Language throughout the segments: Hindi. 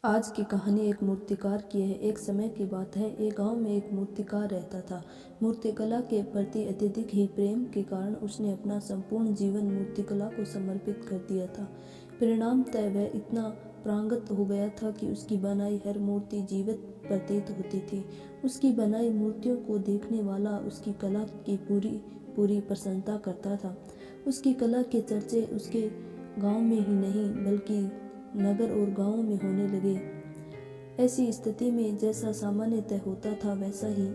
आज की कहानी एक मूर्तिकार की है। एक समय की बात है, एक गांव में एक मूर्तिकार रहता था। मूर्तिकला के प्रति अत्यधिक ही प्रेम के कारण उसने अपना संपूर्ण जीवन मूर्तिकला को समर्पित कर दिया था। परिणामतः वह इतना प्रांगत हो गया था कि उसकी बनाई हर मूर्ति जीवित प्रतीत होती थी। उसकी बनाई मूर्तियों को देखने वाला उसकी कला की पूरी पूरी प्रशंसा करता था। उसकी कला के चर्चे उसके गांव में ही नहीं बल्कि नगर और गांवों में होने लगे। ऐसी स्थिति में जैसा सामान्यतः होता था वैसा ही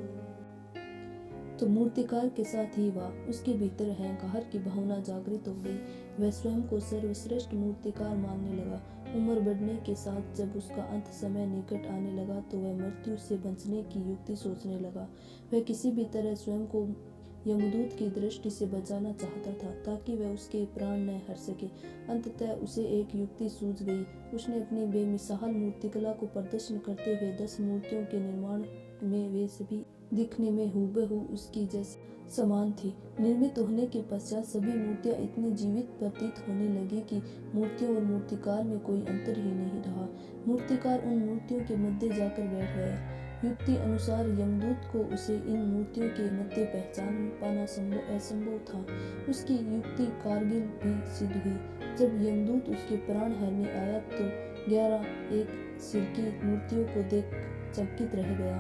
तो मूर्तिकार के साथ ही हुआ। उसके भीतर अहंकार की भावना जागृत हो गई। वह स्वयं को सर्वश्रेष्ठ मूर्तिकार मानने लगा। उम्र बढ़ने के साथ जब उसका अंत समय निकट आने लगा तो वह मृत्यु से बचने की युक्ति सोचने लगा। वह किसी भी तरह स्वयं को यमदूत की दृष्टि से बचाना चाहता था ताकि वह उसके प्राण न हर सके। अंततः उसे एक युक्ति सूझ गई। उसने अपनी बेमिसाल मूर्तिकला को प्रदर्शन करते हुए 10 मूर्तियों के निर्माण में वे सभी दिखने में हूबहू उसकी जैसी समान थी। निर्मित होने के पश्चात सभी मूर्तियां इतनी जीवित प्रतीत होने लगी कि मूर्तियों और मूर्तिकार में कोई अंतर ही नहीं रहा। मूर्तिकार उन मूर्तियों के मध्य जाकर बैठ गया। युक्ति अनुसार यमदूत को उसे इन मूर्तियों के मध्य पहचान पाना असंभव था। उसकी युक्ति कारगिल भी सिद्ध हुई। जब यमदूत उसके प्राण हरने आया तो 11 एक सिर की मूर्तियों को देख चकित रह गया।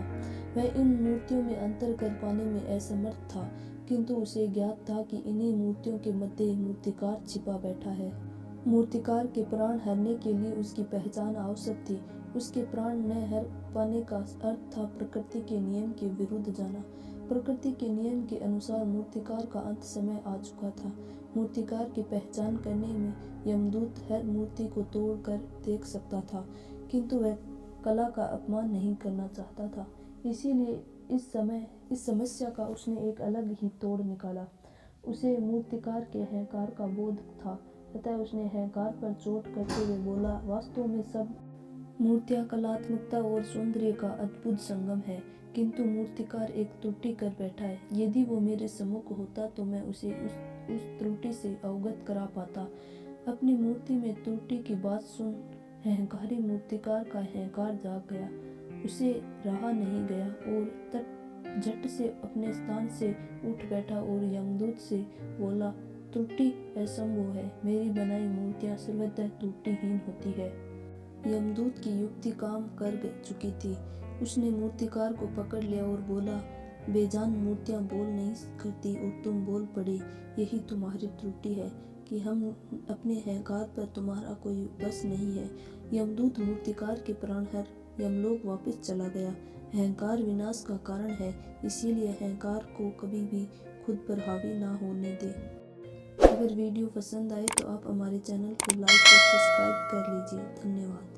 वह इन मूर्तियों में अंतर कर पाने में असमर्थ था, किंतु उसे ज्ञात था कि इन्हीं मूर्तियों के मध्य मूर्तिकार छिपा बैठा है। मूर्तिकार के प्राण हरने के लिए उसकी पहचान आवश्यक थी। उसके प्राण न हर पाने का अर्थ था प्रकृति के नियम के विरुद्ध जाना। प्रकृति के नियम के अनुसार मूर्तिकार का अंत समय आ चुका था। मूर्तिकार की पहचान करने में यमदूत हर मूर्ति को तोड़ कर देख सकता था, किंतु वह कला का अपमान नहीं करना चाहता था। इसीलिए इस समस्या का उसने एक अलग ही तोड़ निकाला। उसे मूर्तिकार के अहंकार का बोध था, अतः उसने अहंकार पर चोट करते हुए बोला, वास्तव में सब मूर्तियां कलात्मकता और सौंदर्य का अद्भुत संगम है, किंतु मूर्तिकार एक त्रुटि कर बैठा है। यदि वो मेरे सम्मुख होता तो मैं उसे उस त्रुटि से अवगत करा पाता। अपनी मूर्ति में त्रुटि की बात सुन अहंकारी मूर्तिकार का अहंकार जाग गया। उसे रहा नहीं गया और झट से अपने स्थान से उठ बैठा और यमदूत से बोला, त्रुटि असंभव है। मेरी बनाई मूर्तियां सर्वतः त्रुटिहीन होती है। यमदूत की युक्ति काम कर चुकी थी। उसने मूर्तिकार को पकड़ लिया और बोला, बेजान मूर्तियां बोल नहीं करती और तुम बोल पड़े। यही तुम्हारी त्रुटि है कि हम अपने अहंकार पर तुम्हारा कोई बस नहीं है। यमदूत मूर्तिकार के प्राण हर यमलोक वापस चला गया। अहंकार विनाश का कारण है, इसीलिए अहंकार को कभी भी खुद पर हावी ना होने दे। अगर वीडियो पसंद आए तो आप हमारे चैनल को लाइक और सब्सक्राइब कर लीजिए। धन्यवाद।